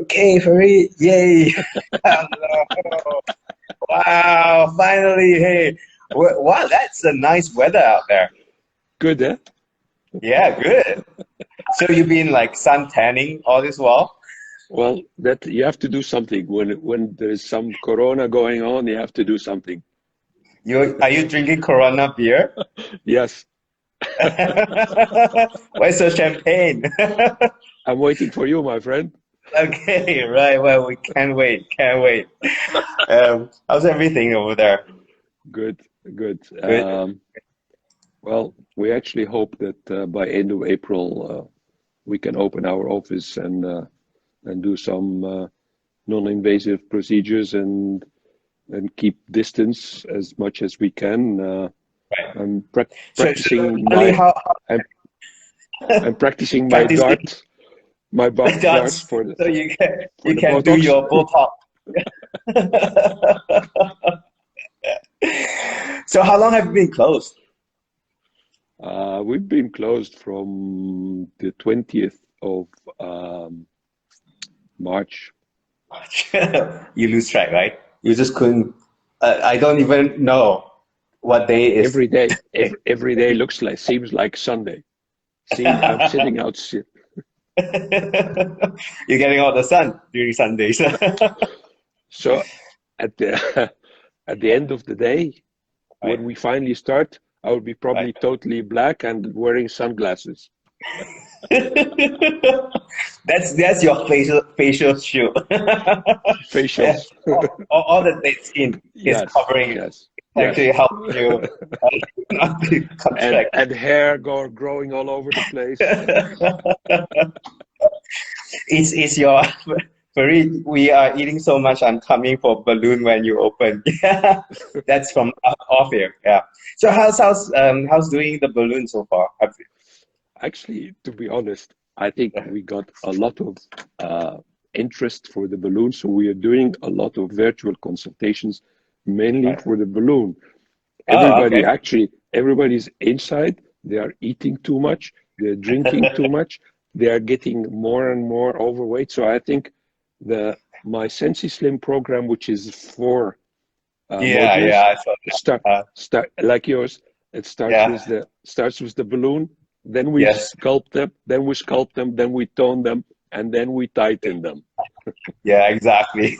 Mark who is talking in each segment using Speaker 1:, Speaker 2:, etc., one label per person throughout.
Speaker 1: Okay, Farid, yay! Hello. Wow, finally, hey. Wow, that's a nice weather out there.
Speaker 2: Good, eh?
Speaker 1: Yeah, good. So you've been like sun tanning all this while?
Speaker 2: Well, that you have to do something when there's some corona going on. You have to do something.
Speaker 1: Are you drinking Corona beer?
Speaker 2: Yes,
Speaker 1: Where's the champagne?
Speaker 2: I'm waiting for you, my friend.
Speaker 1: Okay, right. Well, we can't wait. Can't wait. How's everything over there?
Speaker 2: Good, good.
Speaker 1: Good.
Speaker 2: Well, we actually hope that by end of April we can open our office and do some non-invasive procedures and keep distance as much as we can.
Speaker 1: Right.
Speaker 2: I'm
Speaker 1: So
Speaker 2: practicing
Speaker 1: normally,
Speaker 2: my I'm, I'm practicing my
Speaker 1: practicing
Speaker 2: darts
Speaker 1: dance
Speaker 2: for the
Speaker 1: so you can
Speaker 2: for the
Speaker 1: do
Speaker 2: Botox.
Speaker 1: your Botox. So how long have you been closed?
Speaker 2: We've been closed from the 20th of um, March.
Speaker 1: You lose track, right? You just couldn't. I don't even know what day is.
Speaker 2: Every day looks like seems like Sunday. See, I'm sitting out.
Speaker 1: You're getting all the sun during Sundays.
Speaker 2: So at the at the end of the day,
Speaker 1: Right,
Speaker 2: when we finally start, I will be
Speaker 1: right.
Speaker 2: probably totally black and wearing sunglasses.
Speaker 1: That's your facial shield. Yeah,
Speaker 2: Facials.
Speaker 1: all the dead skin is
Speaker 2: Yes,
Speaker 1: covering it.
Speaker 2: yes,
Speaker 1: Actually
Speaker 2: yes.
Speaker 1: helps you not to
Speaker 2: And
Speaker 1: contract.
Speaker 2: and hair growing all over the place.
Speaker 1: It's your Farid, we are eating so much. I'm coming for balloon when you open. Yeah, that's from off here. Yeah. So how's doing the balloon so far?
Speaker 2: Actually, to be honest, I think we got a lot of interest for the balloon, so we are doing a lot of virtual consultations, mainly
Speaker 1: Right.
Speaker 2: for the balloon.
Speaker 1: Oh, okay.
Speaker 2: Everybody's inside, they are eating too much, they're drinking too much, they are getting more and more overweight. So I think the my Sensi Slim program, which is four
Speaker 1: Yeah, yeah,
Speaker 2: modules,
Speaker 1: I saw
Speaker 2: start
Speaker 1: that.
Speaker 2: start like yours. It
Speaker 1: Yeah,
Speaker 2: starts with the balloon, then we
Speaker 1: yes,
Speaker 2: sculpt them, then we tone them, and then we tighten them.
Speaker 1: yeah, exactly.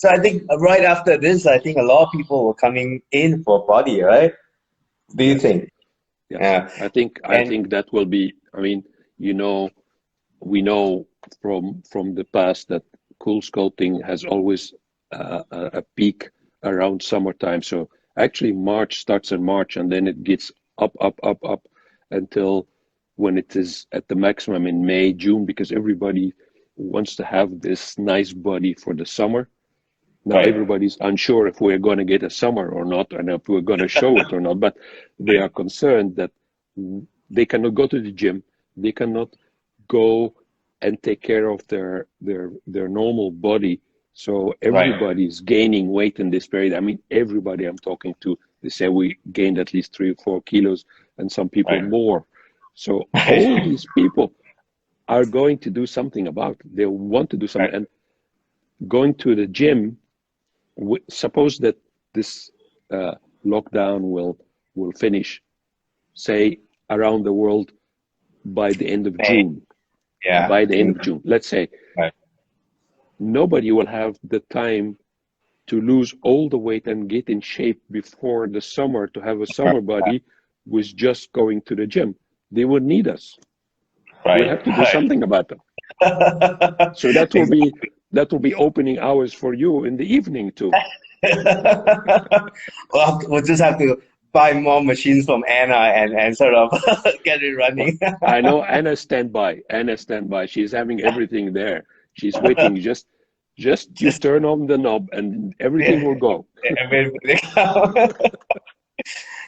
Speaker 1: So I think right after this, I think a lot of people were coming in for body, right? Do you
Speaker 2: Yes,
Speaker 1: think?
Speaker 2: yes.
Speaker 1: Yeah,
Speaker 2: I
Speaker 1: and
Speaker 2: think that will be. I mean, you know, we know from the past that cool sculpting has always a peak around summertime. So actually, March starts in March, and then it gets up until when it is at the maximum in May, June, because everybody wants to have this nice body for the summer. Now
Speaker 1: right.
Speaker 2: everybody's unsure if we're going to get a summer or not, and if we're going to show it or not. But they are concerned that they cannot go to the gym, they cannot go and take care of their normal body. So
Speaker 1: Right.
Speaker 2: everybody's gaining weight in this period. I mean, everybody I'm talking to, they say we gained at least 3 or 4 kilos, and some people
Speaker 1: Right.
Speaker 2: more. So all
Speaker 1: Right.
Speaker 2: these people are going to do something about it. They want to do something,
Speaker 1: Right.
Speaker 2: and going to the gym. Suppose that this lockdown will finish, say, around the world by the end of
Speaker 1: Hey,
Speaker 2: June.
Speaker 1: yeah.
Speaker 2: By the end of June, let's say,
Speaker 1: Right.
Speaker 2: nobody will have the time to lose all the weight and get in shape before the summer to have a summer body with just going to the gym. They will need us. We'll
Speaker 1: Right.
Speaker 2: have to do
Speaker 1: Right.
Speaker 2: something about them. So
Speaker 1: Exactly.
Speaker 2: that will be opening hours for you in the evening too.
Speaker 1: Well, we'll just have to buy more machines from Anna and sort of get it
Speaker 2: Well,
Speaker 1: running.
Speaker 2: I know Anna's standby. Anna's standby. She's having everything there. She's waiting. Just you
Speaker 1: Just
Speaker 2: turn on the knob and everything
Speaker 1: yeah,
Speaker 2: will go.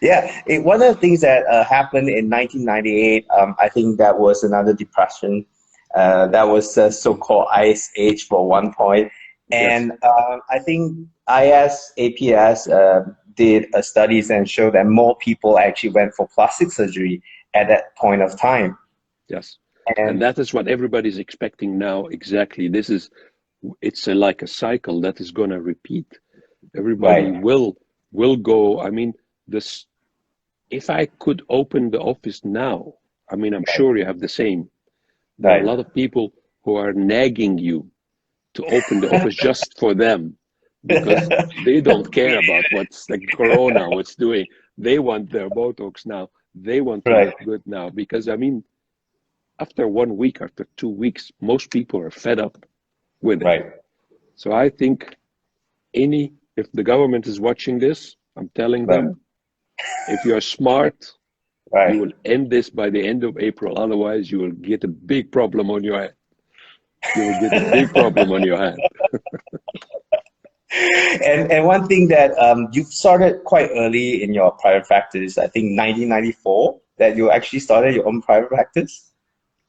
Speaker 1: yeah. One of the things that happened in 1998, I think that was another depression. That was the so-called ice age for one point,
Speaker 2: Yes,
Speaker 1: and I think IS APS did studies and showed that more people actually went for plastic surgery at that point of time.
Speaker 2: yes. And that is what everybody's expecting now. Exactly. It's like a cycle that is going to repeat. Everybody will go. I mean, if I could open the office now, I mean, I'm sure you have the same. There are a lot of people who are nagging you to open the office just for them, because they don't care about what's the corona, what's doing. They want their Botox now. They want to look good now. Because, I mean, after 1 week, after 2 weeks, most people are fed up with it. So I think if the government is watching this, I'm telling them, if you're smart, you will end this by the end of April. Otherwise, you will get a big problem on your head. You will get a big problem on your hand.
Speaker 1: And one thing that you started quite early in your private practice, I think 1994, that you actually started your own private practice?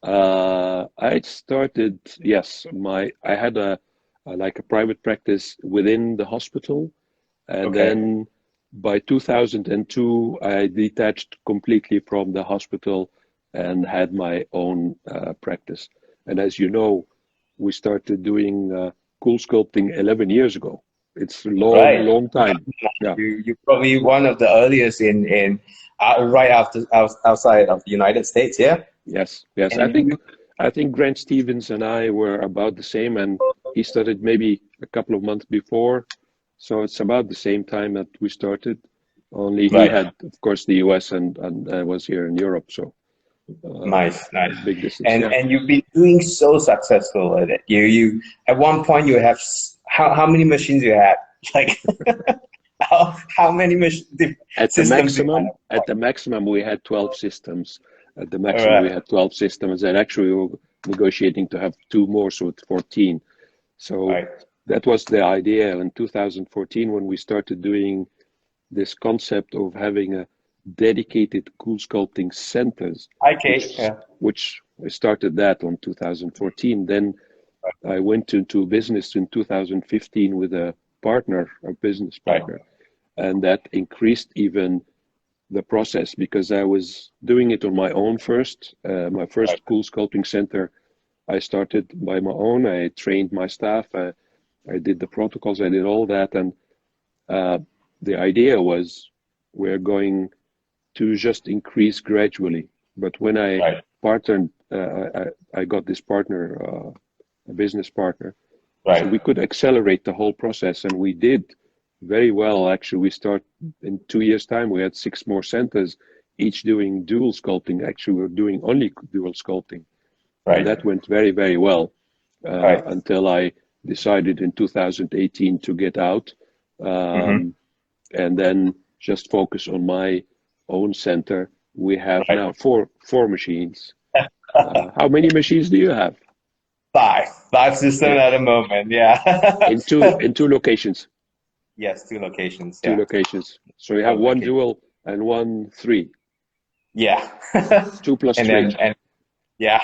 Speaker 2: I started, yes. I had a private practice within the hospital, and then by 2002, I detached completely from the hospital and had my own practice. And as you know, we started doing cool sculpting 11 years ago. It's a long time. Yeah.
Speaker 1: You're probably one of the earliest in right outside of the United States, yeah?
Speaker 2: Yes. I think Grant Stevens and I were about the same, and he started maybe a couple of months before. So it's about the same time that we started. Only he had, of course, the US and I was here in Europe. So
Speaker 1: nice.
Speaker 2: Big distance.
Speaker 1: And you've been doing so successful at it. You at one point you have how many machines you had? Like how many
Speaker 2: at the maximum we had 12 systems. At the maximum we had 12 systems, and actually we were negotiating to have 2 more, so it's 14. So that was the idea in 2014 when we started doing this concept of having a dedicated cool sculpting centers, which I started that on 2014. Then I went into business in 2015 with a business partner, and that increased even the process, because I was doing it on my own first. My first cool sculpting center, I started by my own. I trained my staff. I did the protocols. I did all that, and the idea was we're going to just increase gradually. But when I partnered, I got this partner, a business partner, so we could accelerate the whole process, and we did very well. Actually, we start in 2 years' time. We had 6 more centers, each doing dual sculpting. Actually, we were doing only dual sculpting. And that went very, very well until I decided in 2018 to get out and then just focus on my own center. We have now four machines. How many machines do you have?
Speaker 1: 5 systems at the moment. Yeah.
Speaker 2: in two locations.
Speaker 1: Yes, 2 locations.
Speaker 2: 2 locations. So you have 1 dual and 1 3.
Speaker 1: Yeah.
Speaker 2: 2 plus 3.
Speaker 1: Yeah.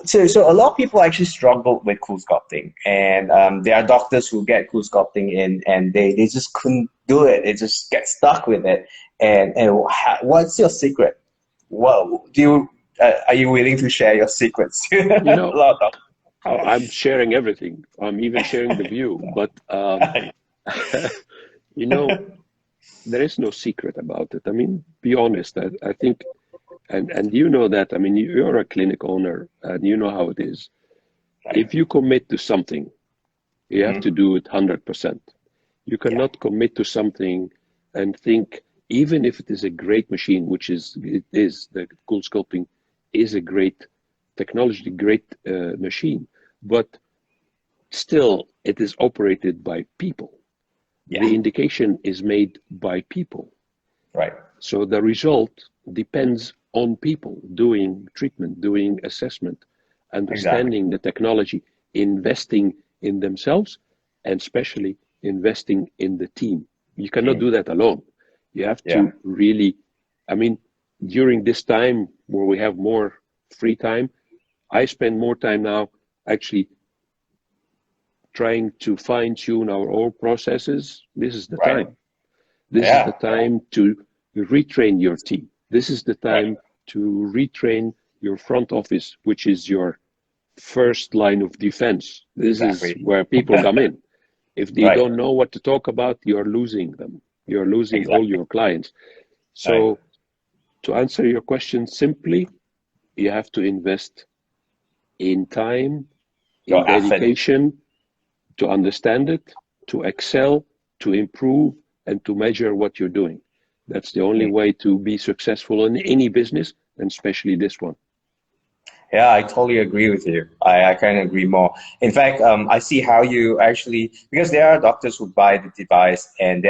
Speaker 1: So a lot of people actually struggle with cool sculpting, and there are doctors who get cool sculpting in, and they just couldn't do it. They just get stuck with it. And what's your secret? Whoa, are you willing to share your secrets?
Speaker 2: I'm sharing everything. I'm even sharing the view. But there is no secret about it. I mean, be honest. I think. And you know that, I mean, you're a clinic owner and you know how it is. If you commit to something, you have to do it 100%. You cannot commit to something and think, even if it is a great machine, which it is, the cool sculpting is a great technology, great machine, but still it is operated by people. The indication is made by people. So the result depends on people doing treatment, doing assessment, understanding the technology, investing in themselves, and especially investing in the team. You cannot do that alone. You have to really, I mean, during this time where we have more free time, I spend more time now actually trying to fine tune our own processes. This is the time. This is the time to retrain your team. This is the time to retrain your front office, which is your first line of defense. This is where people come in. If they don't know what to talk about, you're losing them. You're losing all your clients. So to answer your question simply, you have to invest in time, in dedication, to understand it, to excel, to improve, and to measure what you're doing. That's the only way to be successful in any business, and especially this one.
Speaker 1: Yeah, I totally agree with you. I can't agree more. In fact, I see how you actually, because there are doctors who buy the device and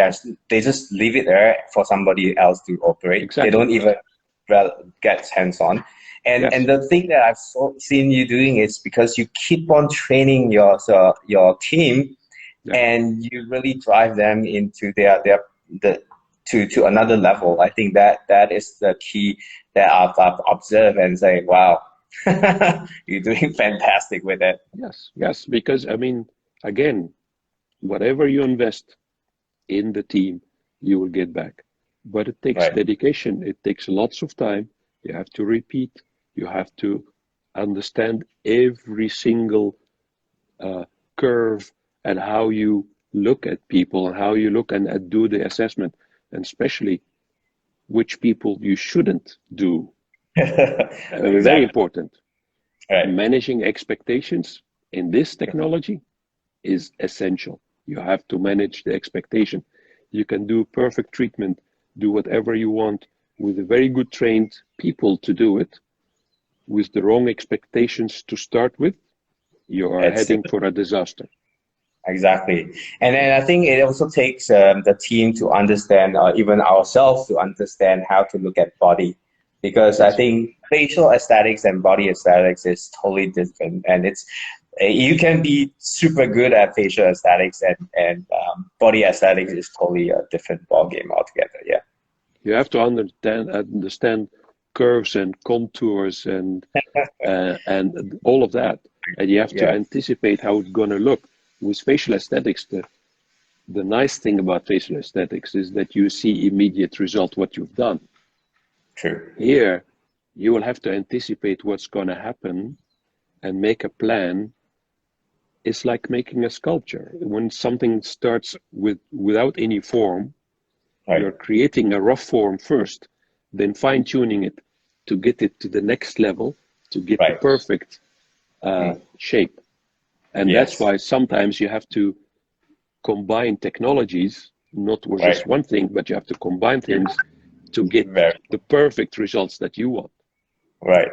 Speaker 1: they just leave it there for somebody else to operate.
Speaker 2: Exactly.
Speaker 1: They don't even get hands-on. And the thing that I've seen you doing is because you keep on training your team, and you really drive them into to another level. I think that is the key that I've observed and say, wow. You're doing fantastic with it.
Speaker 2: Yes, because I mean, again, whatever you invest in the team, you will get back. But it takes dedication, it takes lots of time. You have to repeat, you have to understand every single curve and how you look at people and how you look and do the assessment, and especially which people you shouldn't do. Very important. Managing expectations in this technology is essential. You have to manage the expectation. You can do perfect treatment, do whatever you want with a very good trained people to do it. With the wrong expectations to start with, you are heading for a disaster.
Speaker 1: Exactly. And then I think it also takes the team to understand, even ourselves to understand how to look at body. Because I think facial aesthetics and body aesthetics is totally different, and you can be super good at facial aesthetics, and body aesthetics is totally a different ballgame altogether. Yeah,
Speaker 2: you have to understand curves and contours and all of that, and you have to anticipate how it's going to look. With facial aesthetics, the nice thing about facial aesthetics is that you see immediate result what you've done.
Speaker 1: True.
Speaker 2: Here, you will have to anticipate what's going to happen and make a plan. It's like making a sculpture. When something starts without any form, you're creating a rough form first, then fine-tuning it to get it to the next level, to get the perfect shape. And that's why sometimes you have to combine technologies, not with just one thing, but you have to combine things to get the perfect results that you want.
Speaker 1: Right,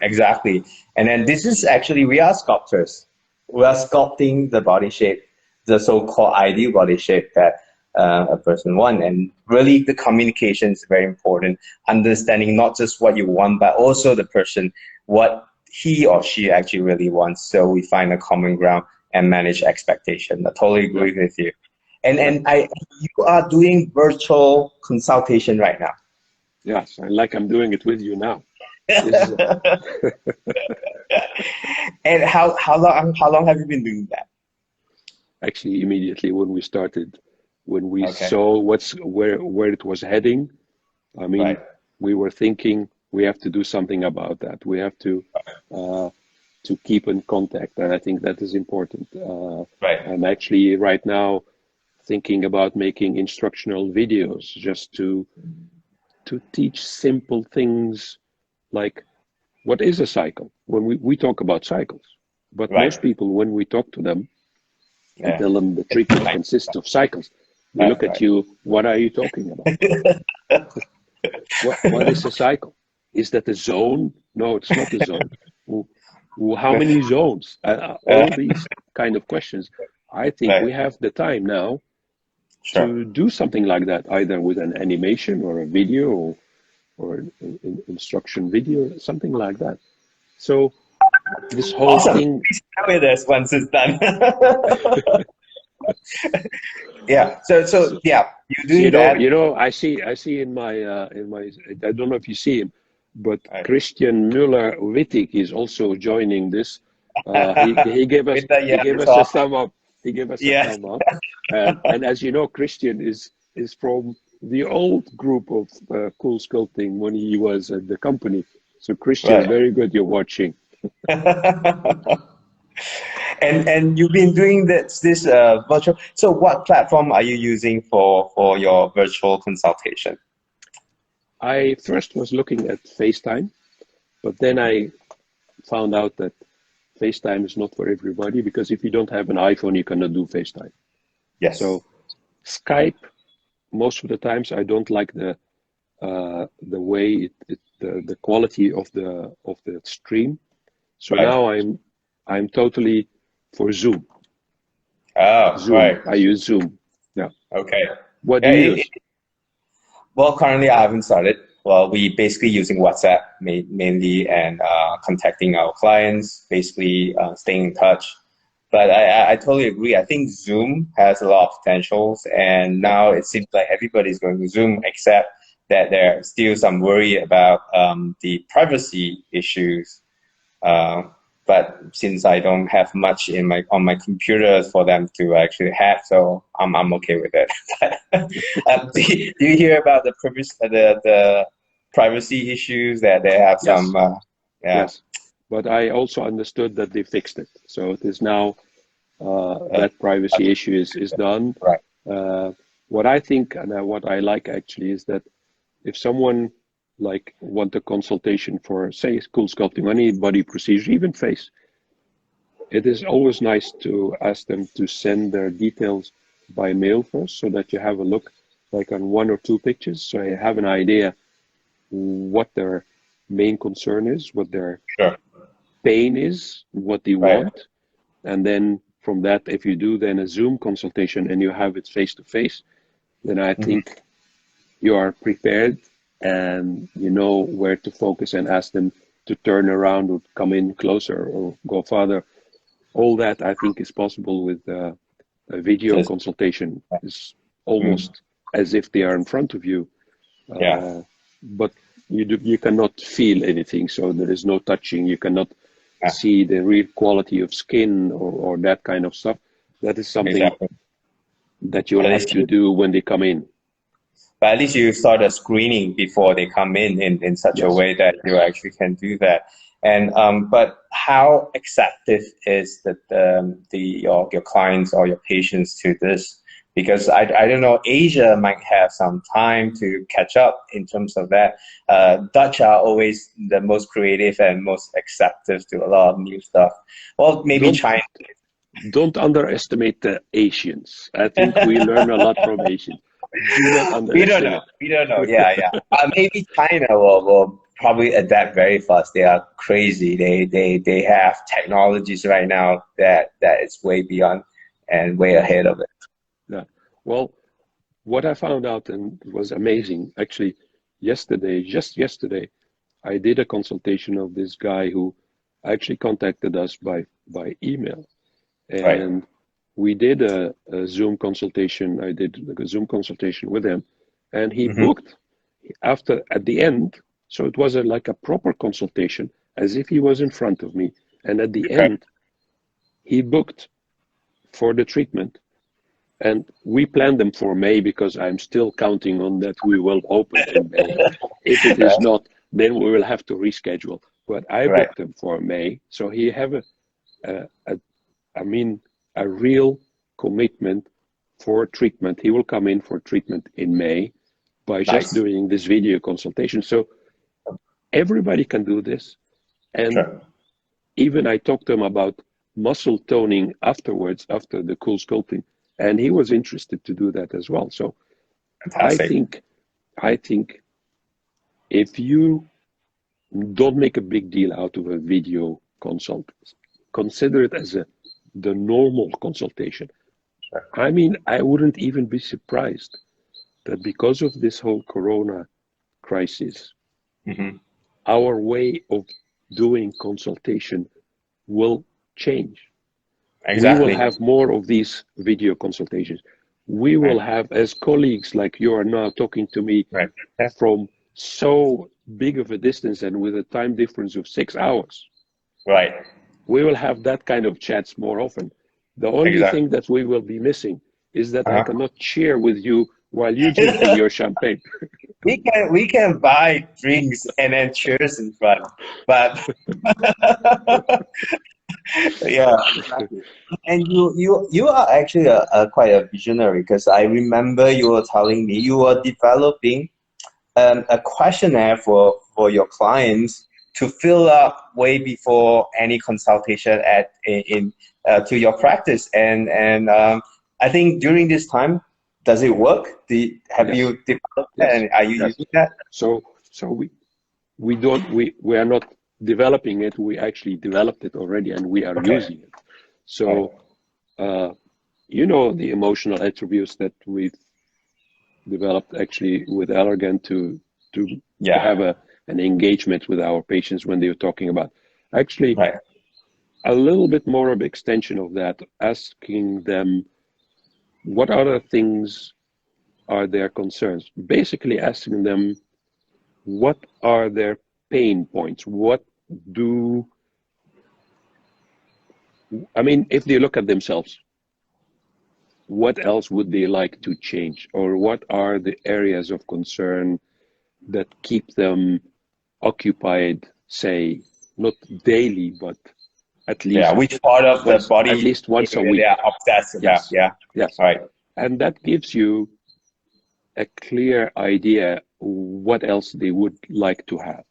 Speaker 1: exactly. And then this is actually, we are sculptors. We are sculpting the body shape, the so-called ideal body shape that a person wants. And really the communication is very important. Understanding not just what you want, but also the person, what he or she actually really wants. So we find a common ground and manage expectation. I totally agree with you. And you are doing virtual consultation right now.
Speaker 2: Yes, and like I'm doing it with you now.
Speaker 1: And how long have you been doing that?
Speaker 2: Actually, immediately when we started, when we saw where it was heading, I mean, we were thinking we have to do something about that. We have to keep in contact, and I think that is important. I'm actually right now thinking about making instructional videos just to teach simple things like what is a cycle. When we talk about cycles, but most people, when we talk to them and tell them the treatment consists of cycles, they look at you, what are you talking about? What is a cycle? Is that a zone? No, it's not a zone. How many zones? All these kind of questions. I think we have the time now to do something like that, either with an animation or a video or an instruction video, something like that. So this whole thing.
Speaker 1: Please tell me this once it's done. Yeah. So yeah, you do that.
Speaker 2: You know, I see in my I don't know if you see him, but Christian Müller-Wittig is also joining this. He gave us a thumb up. He gave us a thumb up. And as you know, Christian is from the old group of Cool Sculpting when he was at the company. So Christian,
Speaker 1: Right.
Speaker 2: very good you're watching.
Speaker 1: And you've been doing this virtual. So what platform are you using for your virtual consultation?
Speaker 2: I first was looking at FaceTime, but then I found out that FaceTime is not for everybody, because if you don't have an iPhone, you cannot do FaceTime.
Speaker 1: Yes.
Speaker 2: So Skype, most of the times I don't like the way the quality of the stream. So
Speaker 1: Right.
Speaker 2: now I'm totally for Zoom.
Speaker 1: Oh, right.
Speaker 2: I use Zoom. Yeah.
Speaker 1: Okay.
Speaker 2: What do
Speaker 1: Yeah,
Speaker 2: you use?
Speaker 1: well, currently I haven't started. Well, we basically using WhatsApp mainly, and contacting our clients, basically staying in touch. But I totally agree. I think Zoom has a lot of potentials, and now it seems like everybody's going to Zoom, except that there's still some worry about the privacy issues. But since I don't have much on my computer for them to actually hack, so I'm okay with it. Do you hear about the privacy issues that they have some?
Speaker 2: Yes.
Speaker 1: Yeah.
Speaker 2: Yes. But I also understood that they fixed it. So it is now
Speaker 1: Uh,
Speaker 2: that privacy issue is done.
Speaker 1: right.
Speaker 2: What I think and what I like actually is that if someone like want a consultation for, say, Cool Sculpting, any body procedure, even face, it is always nice to ask them to send their details by mail first, so that you have a look like on 1 or 2 pictures, so you have an idea what their main concern is, what their
Speaker 1: Sure.
Speaker 2: pain is, what they
Speaker 1: Right.
Speaker 2: want. And then from that, if you do then a Zoom consultation and you have it face to face, then I think you are prepared and you know where to focus and ask them to turn around or come in closer or go farther. All that I think is possible with a video
Speaker 1: Just,
Speaker 2: consultation. It's
Speaker 1: mm,
Speaker 2: almost as if they are in front of you,
Speaker 1: yeah.
Speaker 2: but you cannot feel anything. So there is no touching. You cannot
Speaker 1: Yeah.
Speaker 2: see the real quality of skin or that kind of stuff. That is something
Speaker 1: Exactly.
Speaker 2: that you'll
Speaker 1: At
Speaker 2: have
Speaker 1: least
Speaker 2: to do when they come in.
Speaker 1: But at least you start a screening before they come in such a
Speaker 2: Yes.
Speaker 1: way that you actually can do that. And but how acceptive is your clients or your patients to this? Because I don't know, Asia might have some time to catch up in terms of that. Dutch are always the most creative and most acceptive to a lot of new stuff. Well, maybe
Speaker 2: Don't
Speaker 1: China.
Speaker 2: don't underestimate the Asians. I think we learn a lot from Asians. Do not
Speaker 1: We don't know.
Speaker 2: underestimate.
Speaker 1: We don't know. Yeah, yeah. Maybe China will probably adapt very fast. They are crazy. They have technologies right now that is way beyond and way ahead of it.
Speaker 2: Yeah. Well, what I found out and was amazing, actually, just yesterday, I did a consultation of this guy who actually contacted us by email,
Speaker 1: Right.
Speaker 2: and we did a Zoom consultation. I did like a Zoom consultation with him, and he
Speaker 1: Mm-hmm.
Speaker 2: booked at the end. So it was like a proper consultation, as if he was in front of me. And at the
Speaker 1: Okay.
Speaker 2: end, he booked for the treatment. And we planned them for May because I'm still counting on that we will open in May. If it is
Speaker 1: Right.
Speaker 2: not, then we will have to reschedule. But I
Speaker 1: Right.
Speaker 2: booked them for May, so he have a I mean a real commitment for treatment. He will come in for treatment in May by just
Speaker 1: Nice.
Speaker 2: doing this video consultation. So everybody can do this, and
Speaker 1: Sure.
Speaker 2: even I talked to him about muscle toning afterwards, after the cool sculpting, and he was interested to do that as well. So I
Speaker 1: Fantastic.
Speaker 2: think if you don't make a big deal out of a video consult, consider it as the normal consultation.
Speaker 1: Sure.
Speaker 2: I mean, I wouldn't even be surprised that because of this whole corona crisis,
Speaker 1: Mm-hmm.
Speaker 2: our way of doing consultation will change. We will
Speaker 1: Exactly.
Speaker 2: have more of these video consultations. We will
Speaker 1: Right.
Speaker 2: have, as colleagues like you are now talking to me
Speaker 1: Right. Yeah.
Speaker 2: from so big of a distance and with a time difference of 6 hours,
Speaker 1: Right.
Speaker 2: we will have that kind of chats more often. The only
Speaker 1: Exactly.
Speaker 2: thing that we will be missing is that I
Speaker 1: Uh-huh.
Speaker 2: cannot share with you while you drinking your champagne.
Speaker 1: We can buy drinks and then cheers in front, but yeah, exactly. And you are actually a quite a visionary, because I remember you were telling me you were developing a questionnaire for your clients to fill up way before any consultation in to your practice, and I think during this time, does it work? Have
Speaker 2: Yes.
Speaker 1: you developed that,
Speaker 2: Yes.
Speaker 1: and are you
Speaker 2: Yes.
Speaker 1: using that?
Speaker 2: So we are not developing it. We actually developed it already, and we are
Speaker 1: Okay.
Speaker 2: using it. So you know, the emotional attributes that we've developed actually with Allergan to have an engagement with our patients when they're talking about actually
Speaker 1: Right.
Speaker 2: a little bit more of extension of that, asking them what other things are their concerns, basically asking them what are their pain points, if they look at themselves, what else would they like to change, or what are the areas of concern that keep them occupied, say, not daily, but at least
Speaker 1: Which part of the body
Speaker 2: once a
Speaker 1: area they
Speaker 2: week.
Speaker 1: are obsessed about?
Speaker 2: Yes.
Speaker 1: Yeah.
Speaker 2: Yes.
Speaker 1: Right.
Speaker 2: And that gives you a clear idea what else they would like to have.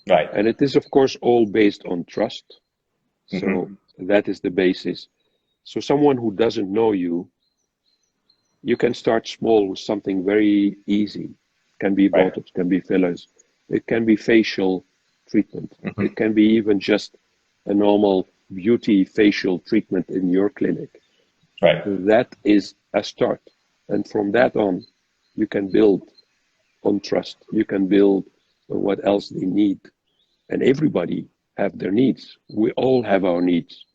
Speaker 1: Right.
Speaker 2: And it is, of course, all based on trust. So that is the basis. So someone who doesn't know you, you can start small with something very easy. It can be Botox, can be fillers, it can be facial treatment. It can be even just a normal beauty facial treatment in your clinic.
Speaker 1: Right.
Speaker 2: That is a start. And from that on, you can build on trust. You can build on what else they need. And everybody have their needs. We all have our needs.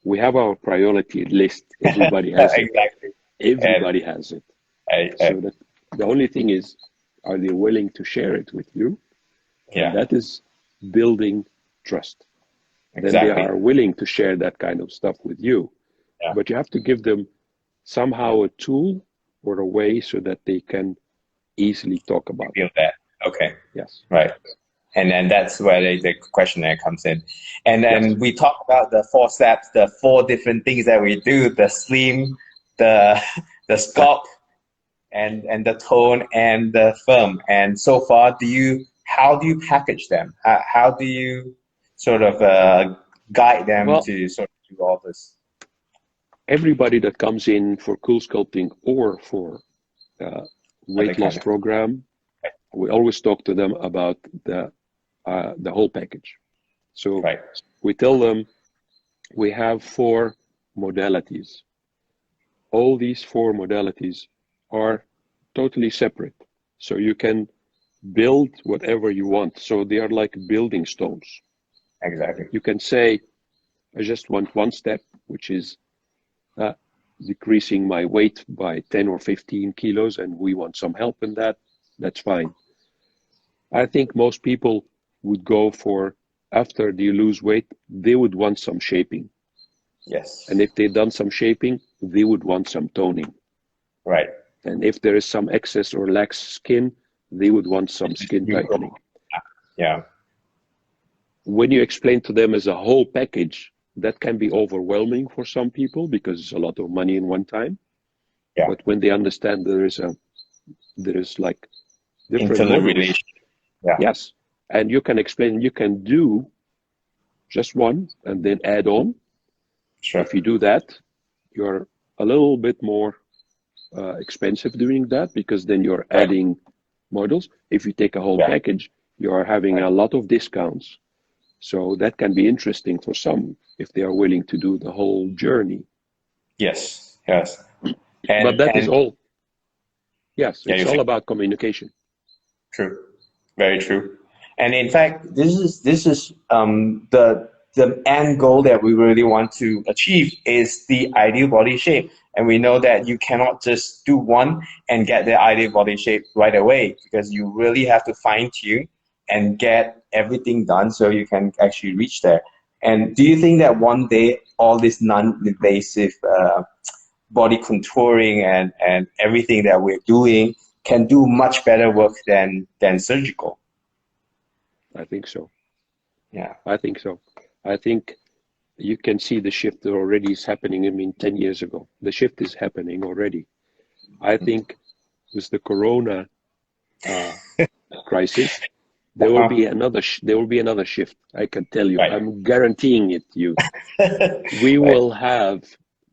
Speaker 2: We have our priority list. Everybody has it.
Speaker 1: Exactly.
Speaker 2: Everybody has it. So that the only thing is, are they willing to share it with you?
Speaker 1: Yeah.
Speaker 2: And that is building trust.
Speaker 1: Exactly.
Speaker 2: Then they are willing to share that kind of stuff with you.
Speaker 1: Yeah.
Speaker 2: But you have to give them somehow a tool or a way so that they can easily talk about
Speaker 1: Feel that. Okay.
Speaker 2: Yes.
Speaker 1: Right. And then that's where the questionnaire comes in. And then we talk about the 4 steps, the 4 different things that we do: the slim, the sculpt, and the tone, and the firm. And so far, how do you package them? How do you sort of guide them to sort of do all this?
Speaker 2: Everybody that comes in for cool sculpting or for weight loss program, we always talk to them about the whole package. So we tell them we have 4 modalities. All these 4 modalities are totally separate. So you can build whatever you want. So they are like building stones.
Speaker 1: Exactly.
Speaker 2: You can say, I just want 1 step, which is decreasing my weight by 10 or 15 kilos, and we want some help in that. That's fine. I think most people would go for, after they lose weight, they would want some shaping.
Speaker 1: Yes.
Speaker 2: And if they've done some shaping, they would want some toning.
Speaker 1: Right.
Speaker 2: And if there is some excess or lax skin, they would want some skin tightening.
Speaker 1: Yeah.
Speaker 2: When you explain to them as a whole package, that can be overwhelming for some people because it's a lot of money in one time.
Speaker 1: Yeah.
Speaker 2: But when they understand there is like different
Speaker 1: Internet
Speaker 2: models.
Speaker 1: relation. Yeah.
Speaker 2: Yes. And you can explain, you can do just one and then add on.
Speaker 1: Sure.
Speaker 2: If you do that, you're a little bit more expensive doing that because then you're adding models. If you take a whole package, you are having a lot of discounts. So that can be interesting for some if they are willing to do the whole journey.
Speaker 1: Yes. Yes.
Speaker 2: But that is all. Yes, it's all about communication.
Speaker 1: True. Very true. And in fact, this is the end goal that we really want to achieve is the ideal body shape. And we know that you cannot just do one and get the ideal body shape right away, because you really have to fine tune and get everything done so you can actually reach there. And do you think that one day all this non-invasive body contouring and everything that we're doing can do much better work than surgical.
Speaker 2: I think so.
Speaker 1: Yeah.
Speaker 2: I think so. I think you can see the shift already is happening. I mean, 10 years ago, the shift is happening already. I think with the Corona crisis, there will be another shift. I can tell you.
Speaker 1: Right.
Speaker 2: I'm guaranteeing it to you. We
Speaker 1: Right.
Speaker 2: will have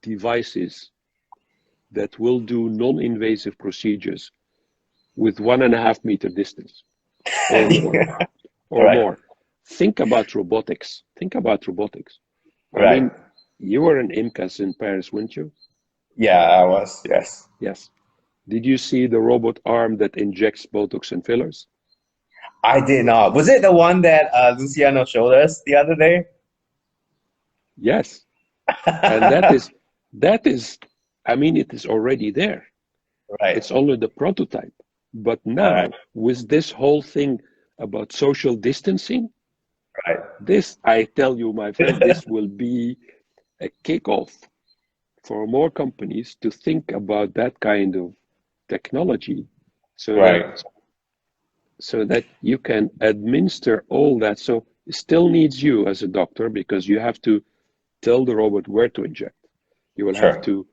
Speaker 2: devices that will do non-invasive procedures with 1.5 meter distance or more, or
Speaker 1: Right.
Speaker 2: more. Think about robotics. Think about robotics. I
Speaker 1: Right.
Speaker 2: mean, you were in IMCAS in Paris, weren't you?
Speaker 1: Yeah, I was. Yes.
Speaker 2: Yes. Did you see the robot arm that injects Botox and fillers?
Speaker 1: I did not. Was it the one that Luciano showed us the other day?
Speaker 2: Yes. And that is, I mean, it is already there.
Speaker 1: Right.
Speaker 2: It's only the prototype. But
Speaker 1: All right.
Speaker 2: now, with this whole thing about social distancing,
Speaker 1: Right.
Speaker 2: this, I tell you, my friend, this will be a kickoff for more companies to think about that kind of technology so that
Speaker 1: Right.
Speaker 2: you can administer all that. So it still needs you as a doctor because you have to tell the robot where to inject. You will have
Speaker 1: Sure.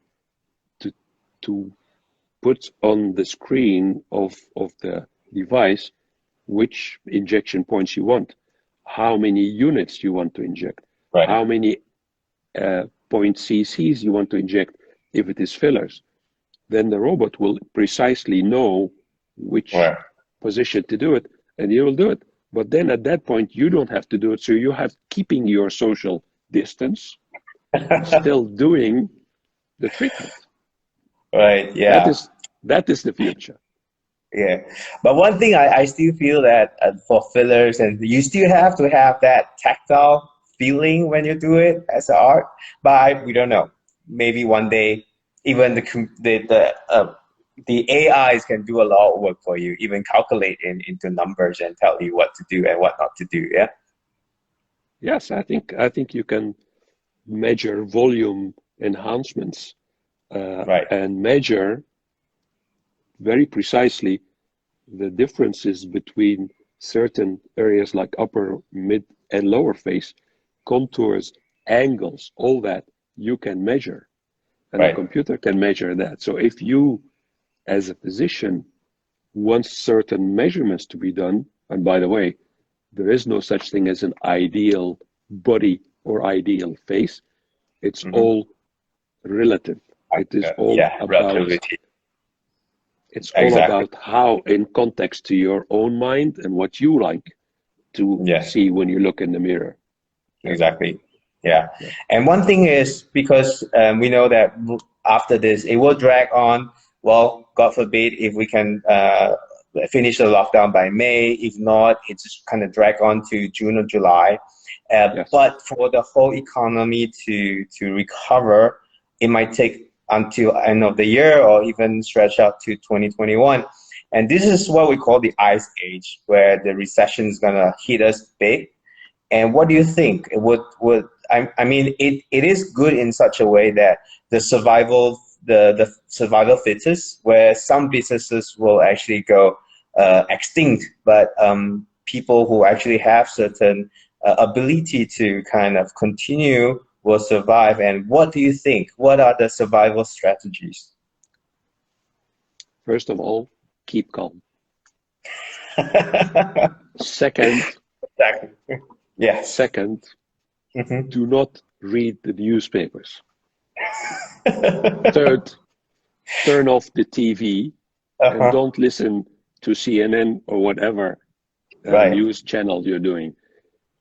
Speaker 2: to put on the screen of the device which injection points you want, how many units you want to inject,
Speaker 1: Right.
Speaker 2: how many point cc's you want to inject if it is fillers. Then the robot will precisely know which
Speaker 1: Right.
Speaker 2: position to do it, and you will do it. But then at that point, you don't have to do it. So you have keeping your social distance and still doing the treatment.
Speaker 1: Right.
Speaker 2: That
Speaker 1: Yeah.
Speaker 2: is the future.
Speaker 1: Yeah. But one thing I still feel that for fillers, and you still have to have that tactile feeling when you do it as an art. But we don't know. Maybe one day, even the AIs can do a lot of work for you, even calculate into numbers and tell you what to do and what not to do. Yeah.
Speaker 2: Yes, I think you can measure volume enhancements
Speaker 1: Right.
Speaker 2: and measure very precisely the differences between certain areas like upper, mid, and lower face, contours, angles, all that you can measure. And the
Speaker 1: Right.
Speaker 2: computer can measure that. So if you, as a physician, want certain measurements to be done, and by the way, there is no such thing as an ideal body or ideal face. It's
Speaker 1: Mm-hmm.
Speaker 2: all relative. It is all
Speaker 1: Yeah.
Speaker 2: about
Speaker 1: Relativity. Exactly.
Speaker 2: how in context to your own mind and what you like to
Speaker 1: Yes.
Speaker 2: see when you look in the mirror.
Speaker 1: Exactly. Yeah.
Speaker 2: Yeah.
Speaker 1: And one thing is because we know that after this, it will drag on. Well, God forbid if we can finish the lockdown by May. If not, it's just kind of drag on to June or July.
Speaker 2: Yes.
Speaker 1: But for the whole economy to recover, it might take until end of the year or even stretch out to 2021. And this is what we call the ice age, where the recession is gonna hit us big. And what do you think? I mean, it is good in such a way that the survival fittest, where some businesses will actually go extinct, but people who actually have certain ability to kind of continue will survive. And what do you think? What are the survival strategies?
Speaker 2: First of all, keep calm. Second,
Speaker 1: Exactly. Yes.
Speaker 2: Second, do not read the newspapers. Third, turn off the TV and don't listen to CNN or whatever news channel you're doing.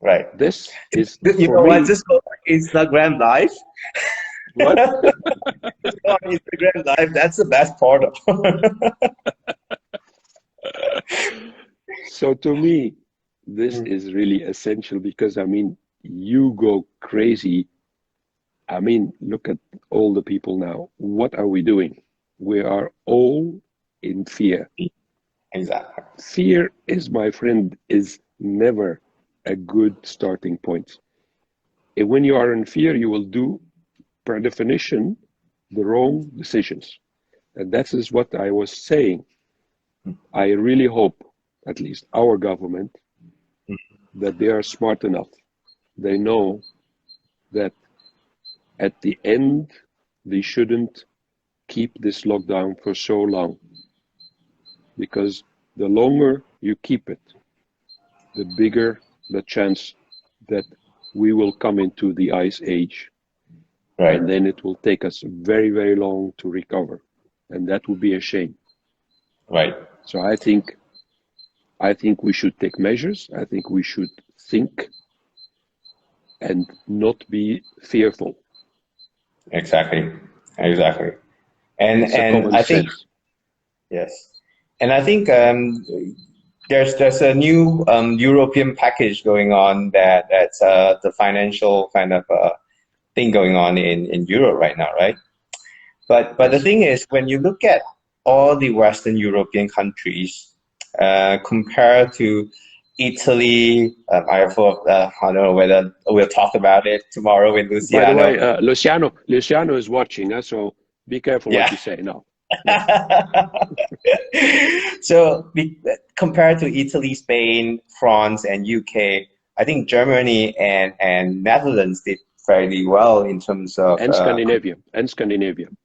Speaker 1: Right.
Speaker 2: This is
Speaker 1: You
Speaker 2: for
Speaker 1: know
Speaker 2: me.
Speaker 1: what? Just go on Instagram Live.
Speaker 2: What?
Speaker 1: Just go on Instagram Live. That's the best part of.
Speaker 2: So to me, this is really essential because I mean, you go crazy. I mean, look at all the people now. What are we doing? We are all in fear.
Speaker 1: Exactly.
Speaker 2: Fear is, my friend, is never a good starting point. And when you are in fear, you will do, per definition, the wrong decisions. And that is what I was saying. I really hope, at least our government, that they are smart enough. They know that at the end, they shouldn't keep this lockdown for so long. Because the longer you keep it, the bigger the chance that we will come into the ice age.
Speaker 1: Right.
Speaker 2: And then it will take us very, very long to recover. And that would be a shame.
Speaker 1: Right.
Speaker 2: So I think we should take measures. I think we should think and not be fearful.
Speaker 1: Exactly. And
Speaker 2: It's a common
Speaker 1: I think
Speaker 2: sense.
Speaker 1: yes, and I think there's a new European package going on that's the financial kind of thing going on in Europe right now, right? But the
Speaker 2: Yes.
Speaker 1: thing is, when you look at all the Western European countries compared to Italy, I don't know whether we'll talk about it tomorrow with
Speaker 2: By the way,
Speaker 1: Luciano.
Speaker 2: Luciano is watching us, so be careful what
Speaker 1: Yeah.
Speaker 2: you say now. Yeah.
Speaker 1: So compared to Italy, Spain, France, and UK, I think Germany and Netherlands did fairly well in terms of
Speaker 2: And Scandinavia,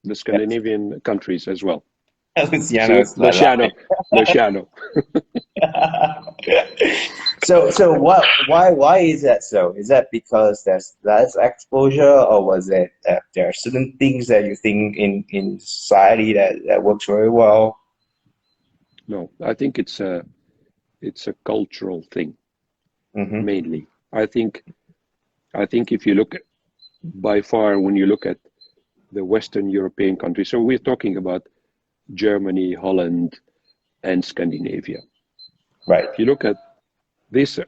Speaker 2: the Scandinavian countries as well. See,
Speaker 1: Luciano's
Speaker 2: Luciano.
Speaker 1: So why is that so? Is that because there's less exposure, or was it that there are certain things that you think in society that works very well?
Speaker 2: No, I think it's a cultural thing mainly. I think if you look at, by far, when you look at the Western European countries, so we're talking about Germany, Holland, and Scandinavia.
Speaker 1: Right.
Speaker 2: If you look at this,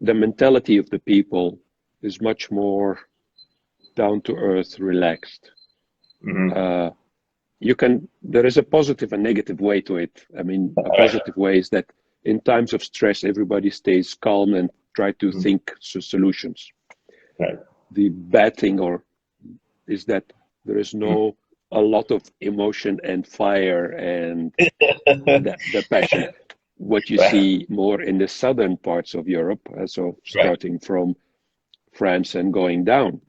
Speaker 2: the mentality of the people is much more down to earth, relaxed. There is a positive and negative way to it. I mean, a positive way is that in times of stress, everybody stays calm and try to think solutions.
Speaker 1: Right.
Speaker 2: The bad thing is that there is a lot of emotion and fire and the passion. What you see more in the southern parts of Europe, so starting from France and going down.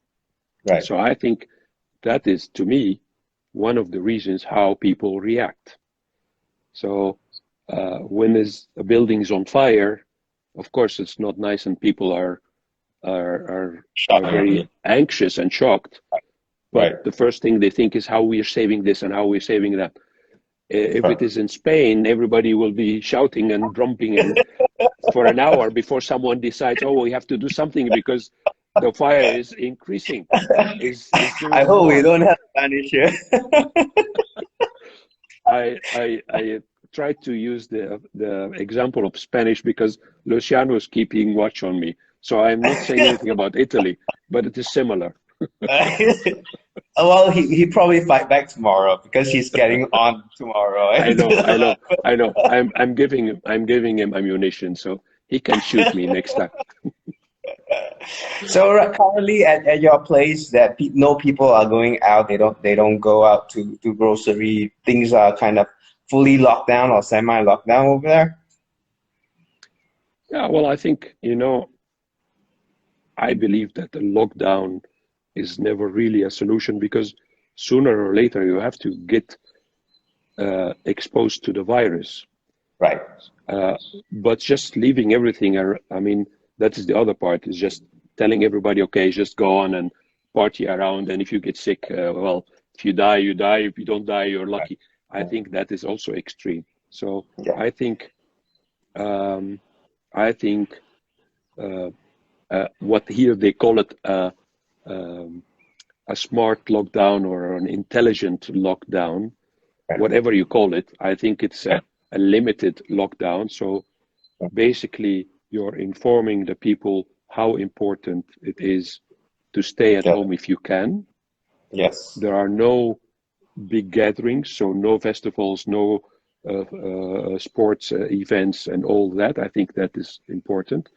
Speaker 1: Right.
Speaker 2: So I think that is, to me, one of the reasons how people react. So when a building's on fire, of course it's not nice, and people are very anxious and shocked. But the first thing they think is how we are saving this and how we're saving that. If it is in Spain, everybody will be shouting and drumming and for an hour before someone decides, oh, we have to do something because the fire is increasing.
Speaker 1: I hope we don't have Spanish here.
Speaker 2: I tried to use the example of Spanish because Luciano is keeping watch on me. So I'm not saying anything about Italy, but it is similar.
Speaker 1: Well, he probably fight back tomorrow because he's getting on tomorrow.
Speaker 2: I know. I'm giving him ammunition so he can shoot me next time.
Speaker 1: So currently at your place, that no people are going out. They don't go out to grocery. Things are kind of fully locked down or semi locked down over there.
Speaker 2: Yeah, well, I think I believe that the lockdown is never really a solution because sooner or later you have to get exposed to the virus.
Speaker 1: Right.
Speaker 2: But just leaving everything, I mean, that is the other part, is just telling everybody, okay, just go on and party around. And if you get sick, well, if you die, you die. If you don't die, you're lucky. I think that is also extreme. So yeah. I think what here they call it a smart lockdown or an intelligent lockdown, whatever you call it. I think it's a limited lockdown. So basically, you're informing the people how important it is to stay at home if you can.
Speaker 1: Yes.
Speaker 2: There are no big gatherings, so no festivals, no sports events and all that. I think that is important.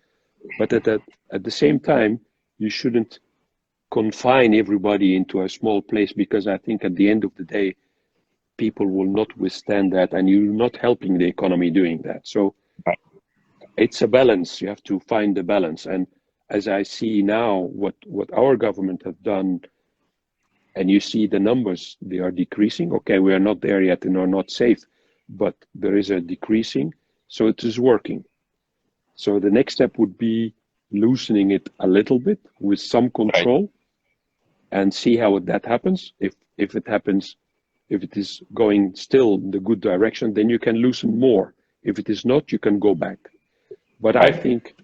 Speaker 2: But at the same time, you shouldn't confine everybody into a small place, because I think at the end of the day, people will not withstand that, and you're not helping the economy doing that. So it's a balance. You have to find the balance. And as I see now what our government have done, and you see the numbers, they are decreasing. Okay, we are not there yet and are not safe, but there is a decreasing. So it is working. So the next step would be loosening it a little bit with some control and see how that happens. If it happens, if it is going still in the good direction, then you can loosen more. If it is not, you can go back. But I think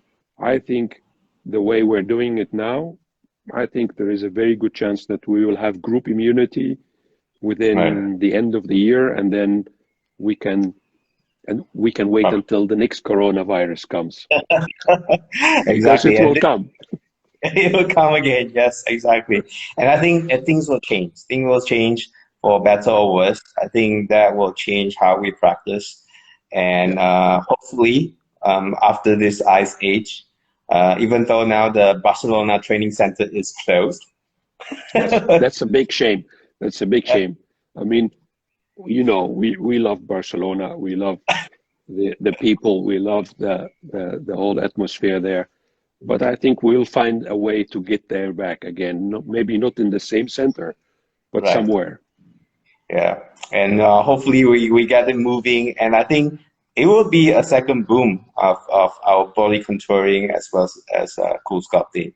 Speaker 2: the way we're doing it now, I think there is a very good chance that we will have group immunity within the end of the year, and then we can wait until the next coronavirus comes.
Speaker 1: Exactly.
Speaker 2: Because it will come.
Speaker 1: It will come again. Yes, exactly. And I think things will change. Things will change for better or worse. I think that will change how we practice. And hopefully, after this ice age, even though now the Barcelona training center is closed.
Speaker 2: That's a big shame. That's a big shame. I mean, you know, we love Barcelona. We love the people. We love the whole atmosphere there. But I think we'll find a way to get there back again. Maybe not in the same center, but somewhere.
Speaker 1: Yeah, and hopefully we get it moving. And I think it will be a second boom of our body contouring as well as cool sculpting.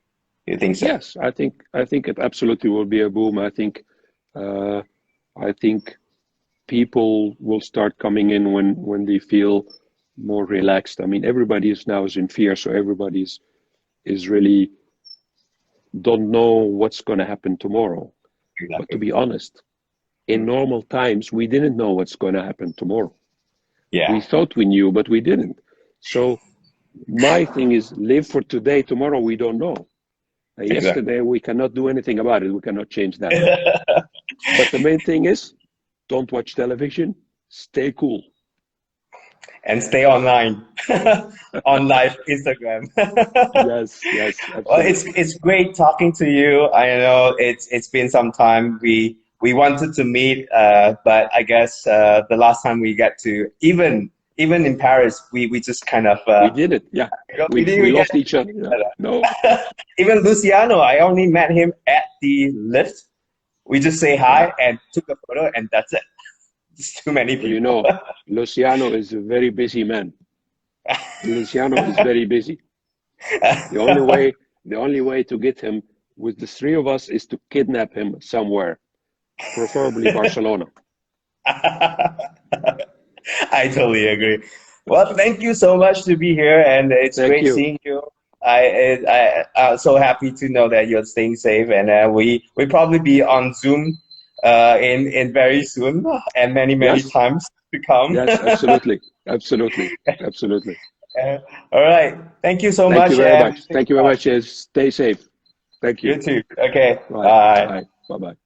Speaker 1: You think so?
Speaker 2: Yes, I think it absolutely will be a boom. I think people will start coming in when they feel more relaxed. I mean, everybody is in fear, so everybody is really don't know what's going to happen tomorrow. Exactly. But to be honest, in normal times, we didn't know what's going to happen tomorrow. Yeah. We thought we knew, but we didn't. So my thing is live for today. Tomorrow, we don't know. Yesterday, we cannot do anything about it. We cannot change that. But the main thing is don't watch television. Stay cool.
Speaker 1: And stay online, on live Instagram.
Speaker 2: Yes, absolutely.
Speaker 1: Well, it's great talking to you. I know it's been some time. We wanted to meet, but I guess the last time we got to even in Paris, we just kind of
Speaker 2: we did it. Yeah, we lost each other. No,
Speaker 1: even Luciano, I only met him at the lift. We just say hi and took a photo, and that's it. It's too many people.
Speaker 2: You know, Luciano is a very busy man. Luciano is very busy. The only way to get him with the three of us is to kidnap him somewhere, preferably Barcelona.
Speaker 1: I totally agree. Well, thank you so much to be here, and it's great seeing you. I'm so happy to know that you're staying safe, and we probably be on Zoom in very soon and many times to come.
Speaker 2: Yes, absolutely.
Speaker 1: All right. Thank you so much.
Speaker 2: Thank you very much. Thank you very much. Stay safe. Thank you.
Speaker 1: You too. Okay.
Speaker 2: Bye. Bye. Bye.